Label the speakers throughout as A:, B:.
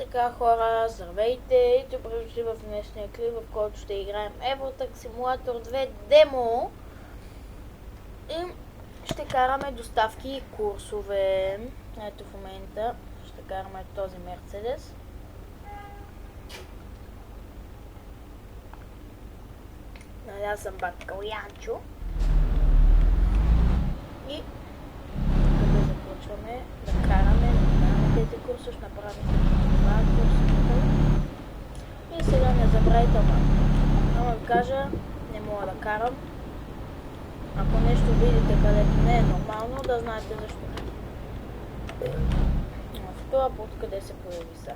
A: Така хора, здравейте и добре дошли в днешния клип, в който ще играем Евротък Симулатор 2 демо и ще караме доставки и курсове. Ето в момента ще караме този Мерцедес. Аз съм Бакалянчо и къде започваме да караме тези курси, ще направим това курсове. И сега не забравяйте да ви кажа, не мога да карам. Ако нещо видите където не е нормално, да знаете защо. В това път къде се появи са.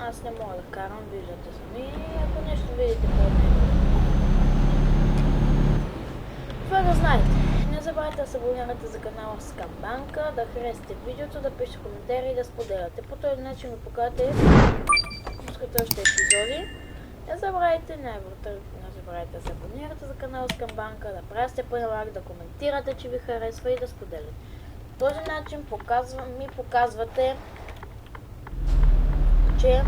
A: Аз не мога да карам, виждате сами, ако нещо видите по-добре. Това да знаете. Не забравяйте да се абонирате за канала Скамбанка, да харесате видеото, да пишете коментари и да споделяте. По този начин ми покажете пускате още епизоди. Не забравяйте да се абонирате за канала Скамбанка, да правите пълен лайк, да коментирате, че ви харесва и да споделяте. По този начин ми показвате, че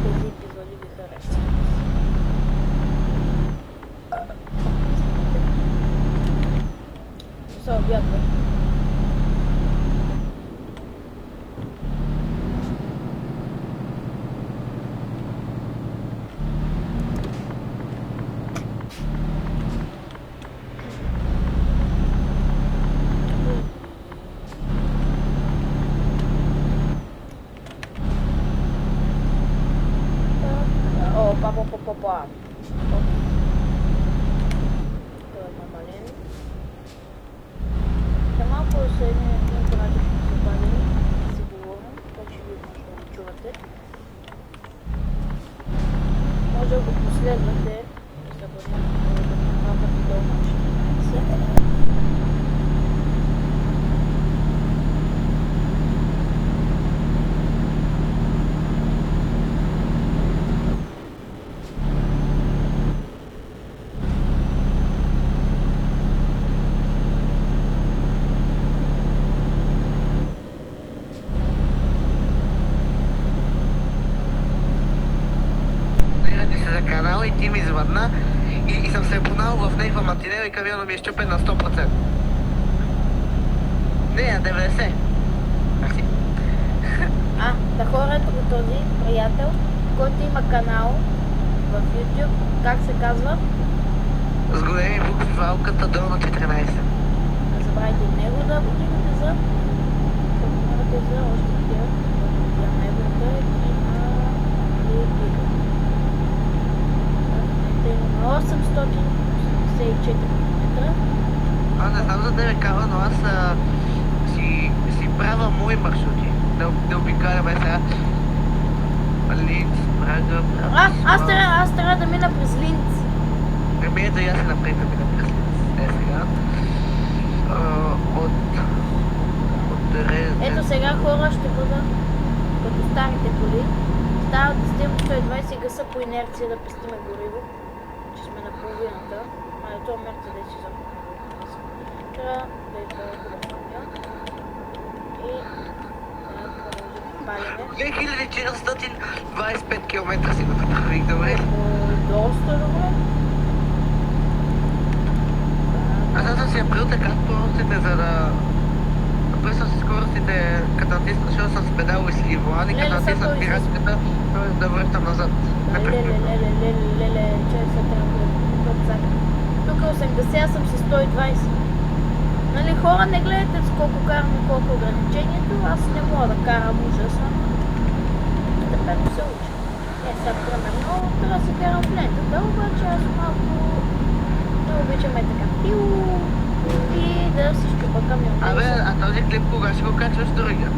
A: тези епизоди ви харесват. Се обядва. Па. Това е намален. Малко се един порадик ще се пади, си говорим, така че ви може да го чувате. Може да го последвате, да се абонирате да направите долу на 14.
B: И ти ми извъдна и съм се понал в нейва мантинела и камиона ми е щупен на 100%. Не, на 90%. Мерси.
A: Да хората го този приятел, който има канал в YouTube, как се казва?
B: С големи букви валката долу на 14.
A: Не забравяйте него да абонирате за още такива. На Евротък и на YouTube. 884 км.
B: Не знам за да кава, но аз си правя мои маршрути. Да обикаляме сега Линц, Прага,
A: Аз трябва да мина през Линц.
B: Еми да я се напред да мина през Линц. Сега. От Дрезден.
A: Ето сега хора ще бъда като старите коли. Става да стигам 120 и гаса по инерция да пестиме гориво. Че сме на половината. Това Мерцедес си запомня. Трябва да е това камион. И продължим палиме.
B: 2425 км си го направих, добре.
A: Доста добре.
B: Аз съм си април така скоростите, за да... Напред съм си скоростите, като натисна, защото съм с педал и с вулан и като натисна пиратката, да връщам назад.
A: Леле, че се трябва да тук 80, аз съм си 120. Нали хора, не гледате с колко карам и колко ограничението, аз не мога да карам ужас, ама тепето се уча. Сега примерно трябва да се карам в лентата, обаче аз малко да обичаме така пиу и да си щупа камион.
B: А този клип кога ще го качваш другия?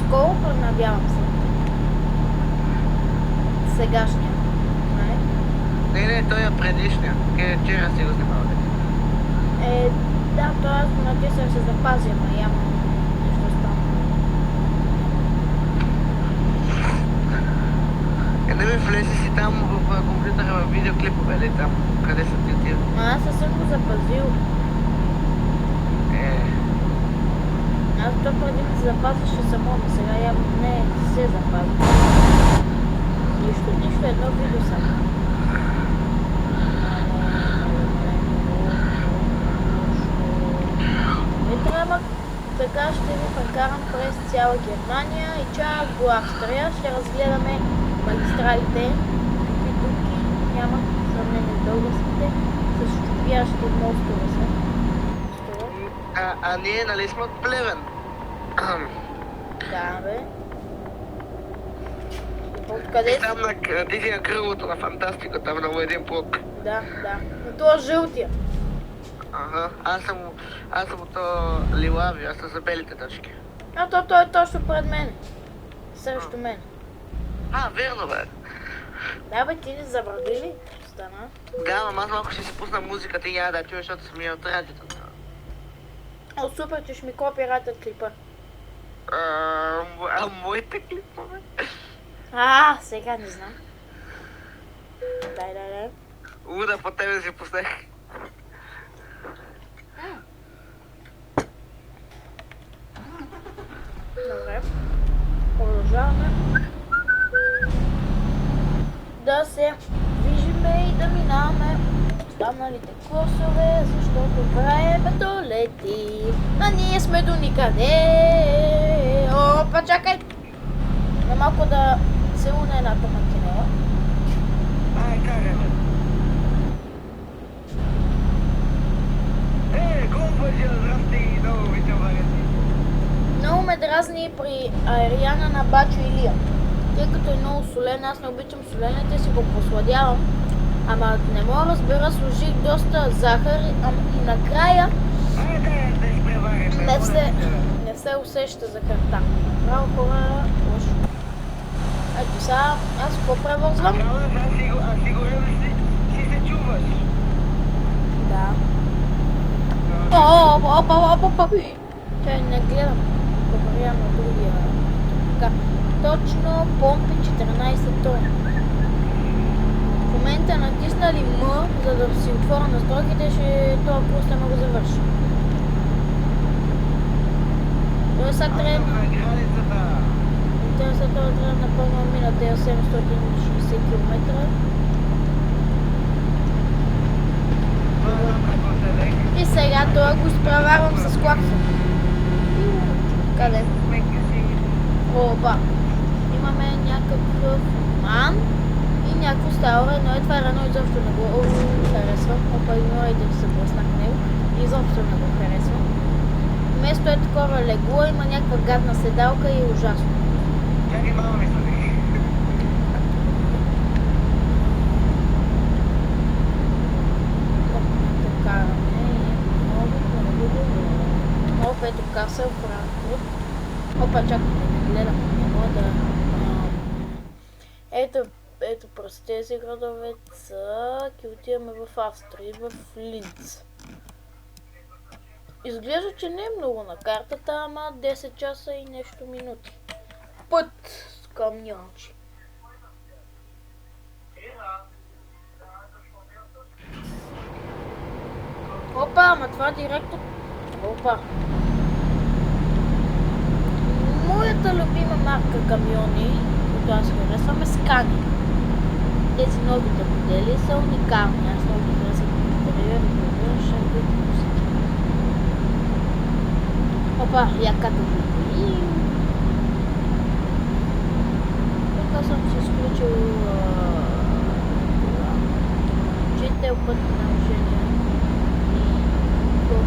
A: Скоро, надявам се. Сегашния.
B: Не, той е предишния. Вчера си го снимал.
A: Да, това аз натисам се запази, ама явно нещо стана.
B: там в компютъра в видеоклипове ли там? Къде са ти отива?
A: Аз не съм го запазил. Аз то преди ми се запазваше само, но сега я не се запазва. Нищо, едно видео само. Не трябва, така ще ви прекарам през цяла Германия и час до Австрия. Ще разгледаме магистралите, какви дупки няма в сравнение с българските, с чупящи мостове са.
B: А ние нали сме от Плевен?
A: Да, бе. Откъде си?
B: Там ти на кръвото на Фантастика, там на един блок.
A: Да. Но това е жълтия.
B: Ага, аз съм от лилави, аз съм за белите точки.
A: А той е точно пред мен. Срещу мен.
B: Верно бе.
A: Да бе, ти не забрави ли? Стана.
B: Да, ама аз малко ще си пусна музиката и няма да чуя, защото съм я от радиото.
A: О, супер, че ще ми копирайтят клипа.
B: Моите клипове?
A: Сега не знам. Дай.
B: Луда по тебе си пуснах.
A: Добре. Продължаваме. Да се движиме и да минаваме останалите курсове, защото времето лети, а ние сме до никъде. Опа, чакай! На малко да се уне едната макинела.
B: Караме. Компаджа, здрасти, много ви товарите.
A: Много ме дразни при аериана на Бачо Илия. Тъй като е много солен, аз не обичам солените, си го посладявам. Ама не мога разбера, сложих доста захар и накрая не се усеща захарта. Право хора, лошо. Ето сега, аз какво превозвам?
B: А сигурен ли си се чуваш?
A: Да. Опа. Чай, не гледам. Говоря на другия. Така. Точно помпи 14 той. В момента натиснали М, за да си отворя настройките, ще този курс не мога да завърши. Той сега трябва да напълно мина тези 760 км. И сега това го изпреварвам с клакса. Къде? Опа! Имаме някакъв ман и някакво стало едно. Това едно изобщо не го харесвам. Опа, игнорайте, че се блъснах него. Изобщо не го харесвам. Вместо е такова легло, има някаква гадна седалка и е ужасно.
B: Чакай, мама ми слуди.
A: Опа, ето Касъл Франкфурт. Опа, чакайте, не гледам. Не мога да... Ето през тези градове и отиваме в Австрия, в Линц. Изглежда, че не е много на картата, ама 10 часа и нещо минути. Път с камиончи. Опа, ама това директно... Опа. Моята любима марка камиони, които аз харесвам, е Scania. Тези новите модели са уникални. Аз много ги харесвам. Опа, яката ви. Тук съм си изключил учител път на наложение и да.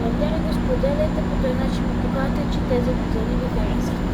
A: коментар и го споделяйте, по този начин му покажете, че тези епизоди ви харесват.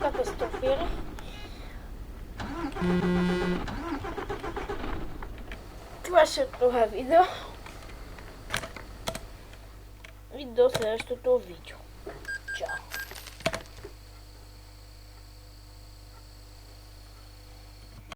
A: катастрофира. Това ще е това видео. И до следващото видео. Чао!